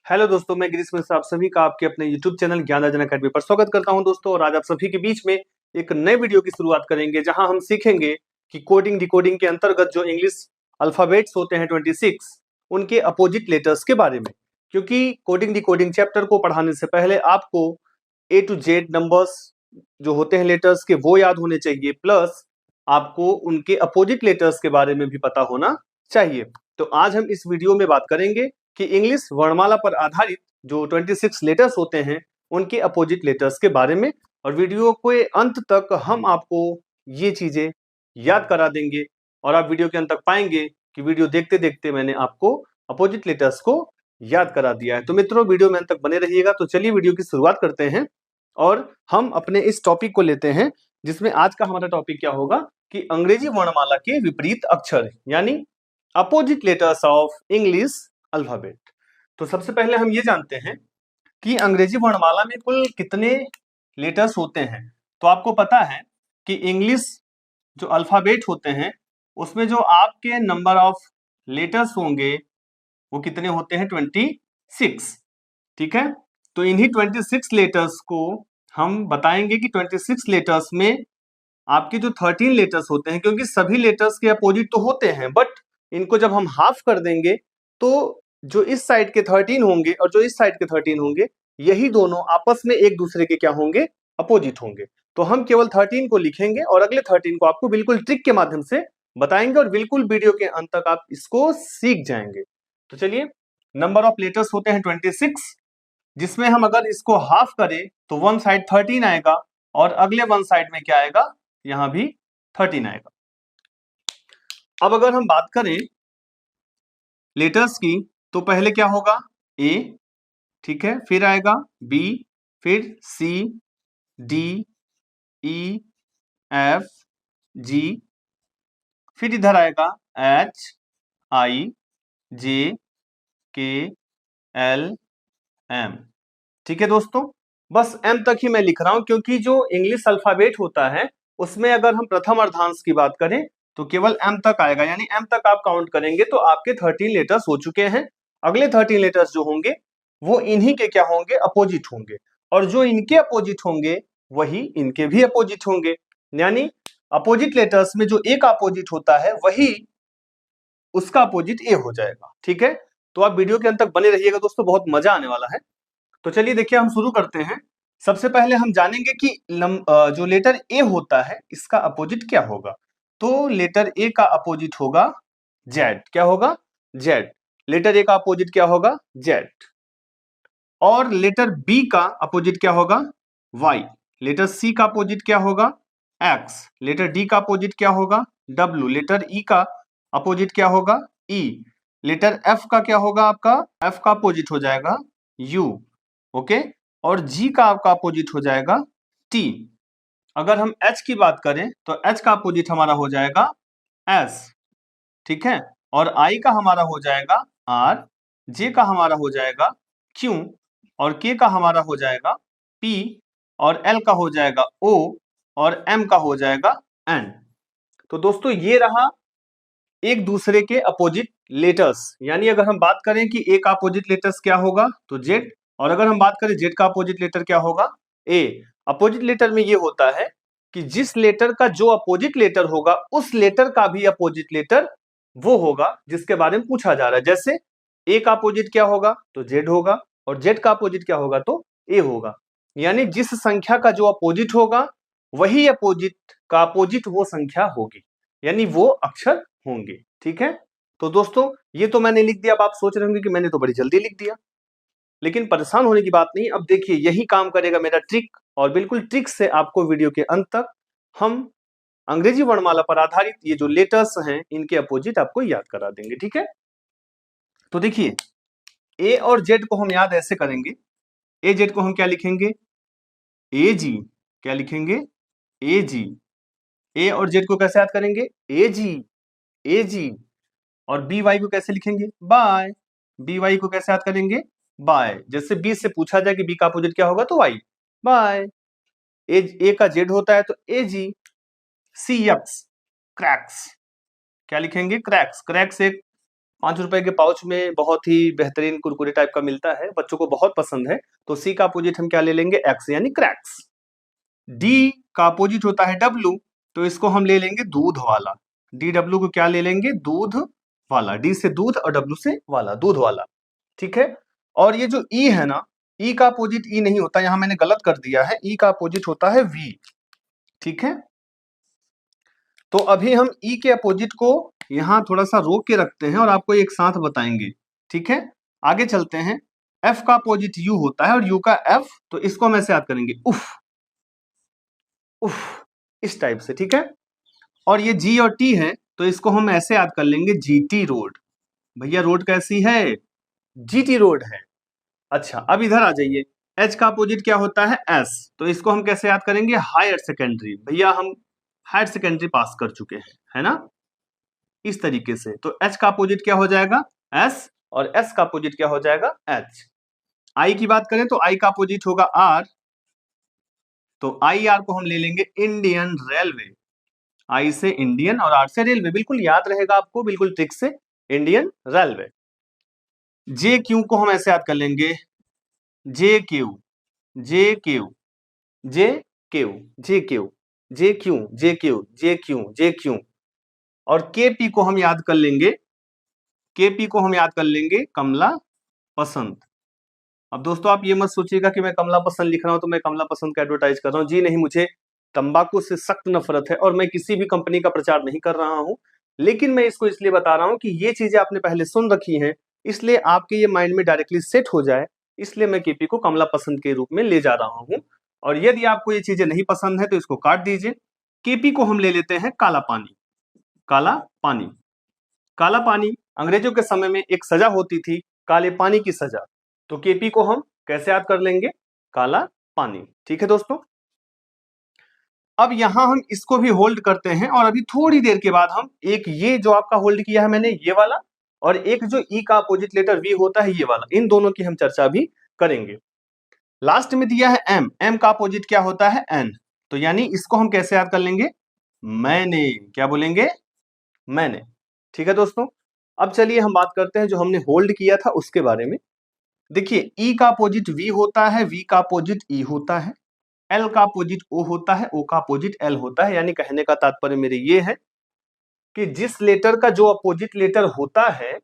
Hello दोस्तों, मैं गिरीश मिश्रा आप सभी का आपके अपने YouTube चैनल ज्ञान अर्जन अकेडमी पर स्वागत करता हूं दोस्तों। और आज आप सभी के बीच में एक नए वीडियो की शुरुआत करेंगे जहां हम सीखेंगे कि कोडिंग डिकोडिंग के अंतर्गत जो इंग्लिश अल्फाबेट्स होते हैं 26 उनके अपोजिट लेटर्स के बारे में। क्योंकि कोडिंग डिकोडिंग चैप्टर को पढ़ाने से पहले आपको A to Z नंबर्स जो होते हैं लेटर्स के वो याद होने चाहिए, प्लस आपको उनके अपोजिट लेटर्स के बारे में भी पता होना चाहिए। तो आज हम इस वीडियो में बात करेंगे कि इंग्लिश वर्णमाला पर आधारित जो 26 लेटर्स होते हैं उनके अपोजिट लेटर्स के बारे में। और वीडियो के अंत तक हम आपको ये चीजें याद करा देंगे और आप वीडियो के अंत तक पाएंगे कि वीडियो देखते देखते मैंने आपको अपोजिट लेटर्स को याद करा दिया है। तो मित्रों, वीडियो में अंत तक बने रहिएगा। तो चलिए वीडियो की शुरुआत करते हैं और हम अपने इस टॉपिक को लेते हैं, जिसमें आज का हमारा टॉपिक क्या होगा कि अंग्रेजी वर्णमाला के विपरीत अक्षर यानी opposite letters of English alphabet. तो सबसे पहले हम ये जानते हैं कि अंग्रेजी वर्णमाला में कुल कितने लेटर्स होते हैं। तो आपको पता है कि इंग्लिश जो अल्फाबेट होते हैं उसमें जो आपके नंबर ऑफ लेटर्स होंगे वो कितने होते हैं, 26। ठीक है, तो इन्हीं 26 लेटर्स को हम बताएंगे कि 26 लेटर्स में आपके जो 13 लेटर्स होते हैं, क्योंकि सभी लेटर्स के अपोजिट तो होते हैं बट इनको जब हम हाफ कर देंगे तो जो इस साइड के 13 होंगे और जो इस साइड के 13 होंगे यही दोनों आपस में एक दूसरे के क्या होंगे, अपोजिट होंगे। तो हम केवल 13 को लिखेंगे और अगले 13 को आपको बिल्कुल ट्रिक के माध्यम से बताएंगे और बिल्कुल वीडियो के अंत तक आप इसको सीख जाएंगे। तो चलिए, नंबर ऑफ लेटर्स होते हैं 26, जिसमें हम अगर इसको हाफ करें तो वन साइड 13 आएगा और अगले वन साइड में क्या आएगा, यहां भी 13 आएगा। अब अगर हम बात करें लेटर्स की तो पहले क्या होगा, ए, ठीक है, फिर आएगा बी, फिर सी, डी, ई, एफ, जी, फिर इधर आएगा एच, आई, जे, के, एल, एम। ठीक है दोस्तों, बस एम तक ही मैं लिख रहा हूं क्योंकि जो इंग्लिश अल्फाबेट होता है उसमें अगर हम प्रथम अर्धांश की बात करें तो केवल एम तक आएगा, यानी एम तक आप काउंट करेंगे तो आपके 13 लेटर्स हो चुके हैं। अगले 13 लेटर्स जो होंगे वो इन्हीं के क्या होंगे, अपोजिट होंगे। और जो इनके अपोजिट होंगे वही इनके भी अपोजिट होंगे, यानी अपोजिट लेटर्स में जो एक अपोजिट होता है वही उसका अपोजिट ए हो जाएगा। ठीक है, तो आप वीडियो के अंत तक बने रहिएगा दोस्तों, बहुत मजा आने वाला है। तो चलिए देखिए, हम शुरू करते हैं। सबसे पहले हम जानेंगे कि जो लेटर ए होता है इसका अपोजिट क्या होगा। तो लेटर ए का अपोजिट होगा जेड। क्या होगा, जेड। लेटर ए का अपोजिट क्या होगा, जेड। और लेटर बी का अपोजिट क्या होगा, वाई। लेटर सी का अपोजिट क्या होगा, एक्स। लेटर डी का अपोजिट क्या होगा, डब्ल्यू। लेटर ई का अपोजिट क्या होगा, ई। लेटर एफ का क्या होगा, आपका एफ का अपोजिट हो जाएगा यू। ओके, और जी का आपका अपोजिट हो जाएगा टी। अगर हम एच की बात करें तो एच का अपोजिट हमारा हो जाएगा एस। ठीक है, और आई का हमारा हो जाएगा आर, जे का हमारा हो जाएगा क्यू, और के का हमारा हो जाएगा पी, और एल का हो जाएगा ओ, और एम का हो जाएगा एन। तो दोस्तों ये रहा एक दूसरे के अपोजिट लेटर्स। यानी अगर हम बात करें कि ए का अपोजिट लेटर्स क्या होगा तो जेड, और अगर हम बात करें जेड का अपोजिट लेटर क्या होगा, ए। अपोजिट लेटर में ये होता है कि जिस लेटर का जो अपोजिट लेटर होगा उस लेटर का भी अपोजिट लेटर वो होगा जिसके बारे में पूछा जा रहा है। जैसे ए का अपोजिट क्या होगा तो जेड होगा, और जेड का अपोजिट क्या होगा तो ए होगा। यानी जिस संख्या का जो अपोजिट होगा वही अपोजिट का अपोजिट वो संख्या होगी, यानी वो अक्षर होंगे। ठीक है, तो दोस्तों ये तो मैंने लिख दिया। अब आप सोच रहे होंगे कि मैंने तो बड़ी जल्दी लिख दिया, लेकिन परेशान होने की बात नहीं। अब देखिए यही काम करेगा मेरा ट्रिक, और बिल्कुल ट्रिक से आपको वीडियो के अंत तक हम अंग्रेजी वर्णमाला पर आधारित ये जो लेटर्स हैं इनके अपोजिट आपको याद करा देंगे। ठीक है, तो देखिए ए और जेड को हम याद ऐसे करेंगे। ए जेड को हम क्या लिखेंगे, ए जी। क्या लिखेंगे, ए जी। ए और जेड को कैसे याद करेंगे, ए जी, ए जी। और बी वाई को कैसे लिखेंगे, बाय। बी वाई को कैसे याद करेंगे, बाय। जैसे बी से पूछा जाए कि बी का अपोजिट क्या होगा तो वाई, बाय। ए का जेड होता है तो ए जी। सी एक्स, क्रैक्स। क्या लिखेंगे, क्रैक्स। क्रैक्स एक ₹5 के पाउच में बहुत ही बेहतरीन कुरकुरे टाइप का मिलता है, बच्चों को बहुत पसंद है। तो सी का अपोजिट हम क्या ले लेंगे, एक्स यानी क्रैक्स। डी का अपोजिट होता है डब्लू, तो इसको हम ले लेंगे दूध वाला। डी डब्लू को क्या ले लेंगे, दूध वाला। डी से दूध और डब्लू से वाला, दूध वाला। ठीक है। और ये जो ई है ना, ई का अपोजिट ई नहीं होता, यहां मैंने गलत कर दिया है, ई का अपोजिट होता है वी। ठीक है। तो अभी हम ई के अपोजिट को यहां थोड़ा सा रोक के रखते हैं और आपको एक साथ बताएंगे। ठीक है। आगे चलते हैं। एफ का अपोजिट यू होता है और यू का एफ, तो इसको हम ऐसे याद करेंगे, उफ उफ, इस टाइप से। ठीक है। और ये जी और टी है, तो इसको हम ऐसे याद कर लेंगे, जीटी रोड। भैया रोड कैसी है, जीटी रोड है। अच्छा, अब इधर आ जाइए। एच का अपोजिट क्या होता है, एस, तो इसको हम कैसे याद करेंगे, हायर सेकेंडरी। भैया हम हायर सेकेंडरी पास कर चुके हैं, है ना, इस तरीके से। तो एच का अपोजिट क्या हो जाएगा, एस, और एस का अपोजिट क्या हो जाएगा, एच। आई की बात करें तो आई का अपोजिट होगा आर, तो आई आर को हम ले लेंगे इंडियन रेलवे। आई से इंडियन और आर से रेलवे, बिल्कुल याद रहेगा आपको, बिल्कुल ट्रिक से, इंडियन रेलवे। जे क्यू को हम ऐसे याद कर लेंगे, जे क्यू जे क्यू जे क्यू जे क्यू जे क्यू जे क्यू जे क्यू जे क्यू। और के पी को हम याद कर लेंगे, के पी को हम याद कर लेंगे कमला पसंद। अब दोस्तों आप ये मत सोचिएगा कि मैं कमला पसंद लिख रहा हूं तो मैं कमला पसंद का एडवर्टाइज कर रहा हूं। जी नहीं, मुझे तंबाकू से सख्त नफरत है और मैं किसी भी कंपनी का प्रचार नहीं कर रहा हूं, लेकिन मैं इसको इसलिए बता रहा हूं कि ये चीजें आपने पहले सुन रखी हैं, इसलिए आपके ये माइंड में डायरेक्टली सेट हो जाए, इसलिए मैं केपी को कमला पसंद के रूप में ले जा रहा हूं। और यदि आपको ये चीजें नहीं पसंद है तो इसको काट दीजिए। केपी को हम ले लेते हैं काला पानी। काला पानी, काला पानी अंग्रेजों के समय में एक सजा होती थी, काले पानी की सजा। तो केपी को हम कैसे याद कर लेंगे, काला पानी। ठीक है दोस्तों। अब यहां हम इसको भी होल्ड करते हैं और अभी थोड़ी देर के बाद हम एक ये जो आपका होल्ड किया है मैंने, ये वाला, और एक जो ई का अपोजिट लेटर वी होता है ये वाला, इन दोनों की हम चर्चा भी करेंगे। लास्ट में दिया है एम, एम का अपोजिट क्या होता है, एन, तो यानी इसको हम कैसे याद कर लेंगे, मैंने, क्या बोलेंगे, मैंने। ठीक है दोस्तों। अब चलिए हम बात करते हैं जो हमने होल्ड किया था उसके बारे में। देखिए ई का अपोजिट वी होता है, वी का अपोजिट ई होता है, एल का अपोजिट ओ होता है, ओ का अपोजिट एल होता है। यानी कहने का तात्पर्य मेरे ये है कि जिस लेटर का जो अपोजिट लेटर होता है,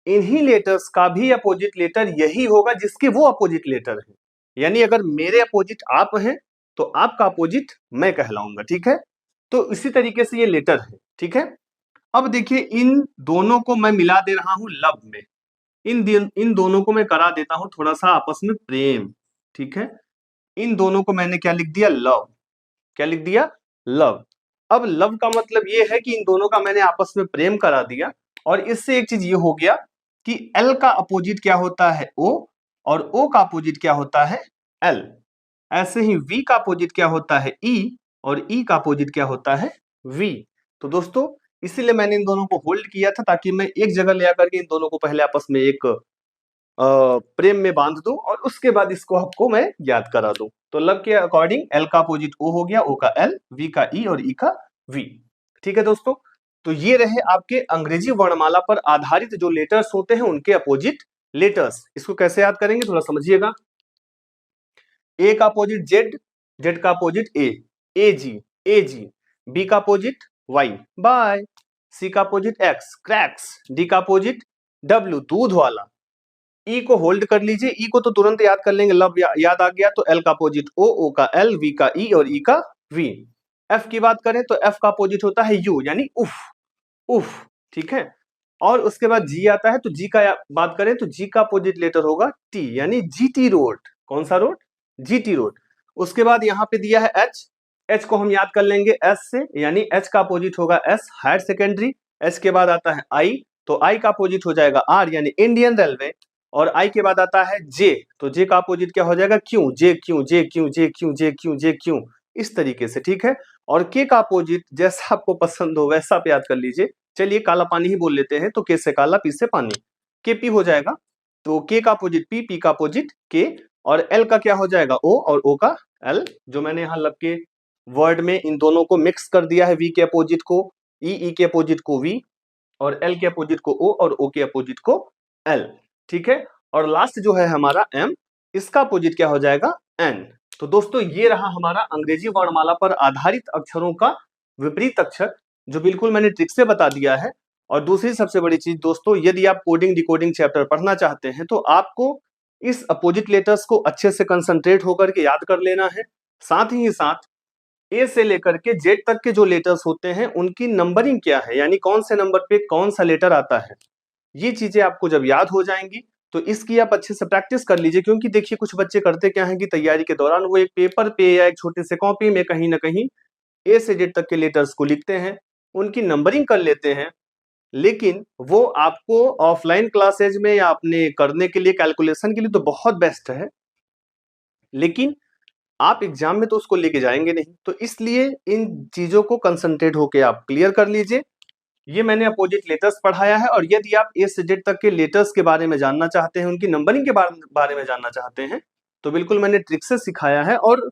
इन्हीं लेटर्स का भी अपोजिट लेटर यही होगा जिसके वो अपोजिट लेटर है। यानी अगर मेरे अपोजिट आप हैं तो आपका अपोजिट मैं कहलाऊंगा। ठीक है। तो इसी तरीके से ये लेटर है। ठीक है। अब देखिए इन दोनों को मैं मिला दे रहा हूं लब में, इन दोनों को मैं करा देता हूं थोड़ा सा आपस में प्रेम। ठीक है। इन दोनों को मैंने क्या लिख दिया, लव। क्या लिख दिया, लव। अब लव का मतलब ये है कि इन दोनों का मैंने आपस में प्रेम करा दिया, और इससे एक चीज ये हो गया कि एल का अपोजिट क्या होता है, ओ, और ओ का अपोजिट क्या होता है, एल। ऐसे ही वी का अपोजिट क्या होता है, ई, और ई का अपोजिट क्या होता है, वी। तो दोस्तों इसीलिए मैंने इन दोनों को होल्ड किया था, ताकि मैं एक जगह ले आकर के इन दोनों को पहले आपस में एक प्रेम में बांध दूं और उसके बाद इसको आपको मैं याद करा दूं। तो लव के अकॉर्डिंग एल का अपोजिट ओ हो गया, ओ का एल, वी का ई और ई का वी। ठीक है दोस्तों। तो ये रहे आपके अंग्रेजी वर्णमाला पर आधारित जो लेटर्स होते हैं उनके अपोजिट लेटर्स। इसको कैसे याद करेंगे थोड़ा समझिएगा। ए का अपोजिट जेड, जेड का अपोजिट ए, ए जी, ए जी। बी का अपोजिट वाई, बाय। सी का अपोजिट एक्स, क्रैक्स। डी का अपोजिट डब्ल्यू, दूध वाला। ई को होल्ड कर लीजिए, ई को तो तुरंत याद कर लेंगे, लव याद आ गया, तो एल का अपोजिट ओ, ओ का एल, वी का ई और ई का वी। एफ की बात करें तो एफ का अपोजिट होता है यू, यानी उफ, उफ। ठीक है। और उसके बाद जी आता है, तो जी का बात करें तो जी का अपोजिट लेटर होगा टी, यानी जीटी रोड। कौन सा रोड, जीटी रोड। उसके बाद यहाँ पे दिया है एच, एच को हम याद कर लेंगे एस से, यानी एच का अपोजिट होगा एस, हायर सेकेंडरी। एच के बाद आता है आई, तो आई का अपोजिट हो जाएगा आर, यानी इंडियन रेलवे। और आई के बाद आता है जे, तो जे का अपोजिट क्या हो जाएगा, क्यू, जे क्यू जे क्यू जे क्यू जे क्यू जे क्यू, इस तरीके से। ठीक है। और के का अपोजिट जैसा आपको पसंद हो वैसा आप याद कर लीजिए। चलिए काला पानी ही बोल लेते हैं, तो के से काला, पी से पानी, के पी हो जाएगा। तो के का अपोजिट पी, पी का अपोजिट के, और एल का क्या हो जाएगा ओ, और ओ का एल। जो मैंने यहाँ लब के वर्ड में इन दोनों को मिक्स कर दिया है, वी के अपोजिट को ई, ई के अपोजिट को वी, और एल के अपोजिट को ओ और ओ के अपोजिट को एल, ठीक है। और लास्ट जो है हमारा एम, इसका अपोजिट क्या हो जाएगा, एन। तो दोस्तों ये रहा हमारा अंग्रेजी वर्णमाला पर आधारित अक्षरों का विपरीत अक्षर, जो बिल्कुल मैंने ट्रिक से बता दिया है। और दूसरी सबसे बड़ी चीज दोस्तों, यदि आप कोडिंग डिकोडिंग चैप्टर पढ़ना चाहते हैं तो आपको इस अपोजिट लेटर्स को अच्छे से कंसंट्रेट होकर के याद कर लेना है। साथ ही साथ ए से लेकर के जेड तक के जो लेटर्स होते हैं उनकी नंबरिंग क्या है, यानी कौन से नंबर पे कौन सा लेटर आता है, ये चीजें आपको जब याद हो जाएंगी तो इसकी आप अच्छे से प्रैक्टिस कर लीजिए। क्योंकि देखिए कुछ बच्चे करते क्या है कि तैयारी के दौरान वो एक पेपर पे या एक छोटे से कॉपी में कहीं ना कहीं ए से जेड तक के लेटर्स को लिखते हैं, उनकी नंबरिंग कर लेते हैं, लेकिन वो आपको ऑफलाइन क्लासेज में या अपने करने के लिए कैलकुलेशन के लिए तो बहुत बेस्ट है, लेकिन आप एग्जाम में तो उसको लेके जाएंगे नहीं। तो इसलिए इन चीजों को कंसंट्रेट होके आप क्लियर कर लीजिए। ये मैंने अपोजिट लेटर्स पढ़ाया है, और यदि आप ए से जेड तक के लेटर्स के बारे में जानना चाहते हैं, उनकी नंबरिंग के बारे में जानना चाहते हैं, तो बिल्कुल मैंने ट्रिक से सिखाया है। और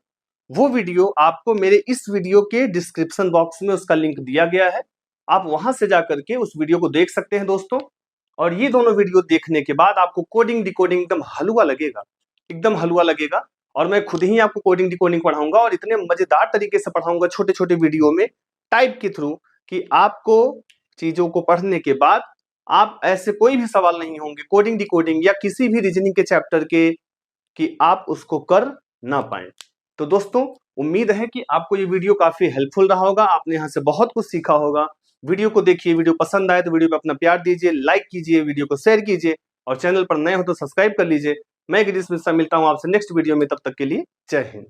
वो वीडियो आपको मेरे इस वीडियो के डिस्क्रिप्शन बॉक्स में उसका लिंक दिया गया है, आप वहां से जाकर के उस वीडियो को देख सकते हैं दोस्तों। और ये दोनों वीडियो देखने के बाद आपको कोडिंग डिकोडिंग एकदम हलवा लगेगा, एकदम हलवा लगेगा। और मैं खुद ही आपको कोडिंग डिकोडिंग पढ़ाऊंगा, और इतने मजेदार तरीके से पढ़ाऊंगा छोटे छोटे वीडियो में टाइप के थ्रू, कि आपको चीजों को पढ़ने के बाद आप ऐसे कोई भी सवाल नहीं होंगे कोडिंग डिकोडिंग या किसी भी रीजनिंग के चैप्टर के, कि आप उसको कर ना पाए। तो दोस्तों उम्मीद है कि आपको ये वीडियो काफी हेल्पफुल रहा होगा, आपने यहाँ से बहुत कुछ सीखा होगा। वीडियो को देखिए, वीडियो पसंद आए तो वीडियो पे अपना प्यार दीजिए, लाइक कीजिए, वीडियो को शेयर कीजिए, और चैनल पर नए हो तो सब्सक्राइब कर लीजिए। मैं गिरीश मिश्रा मिलता हूँ आपसे नेक्स्ट वीडियो में, तब तक के लिए जय हिंद।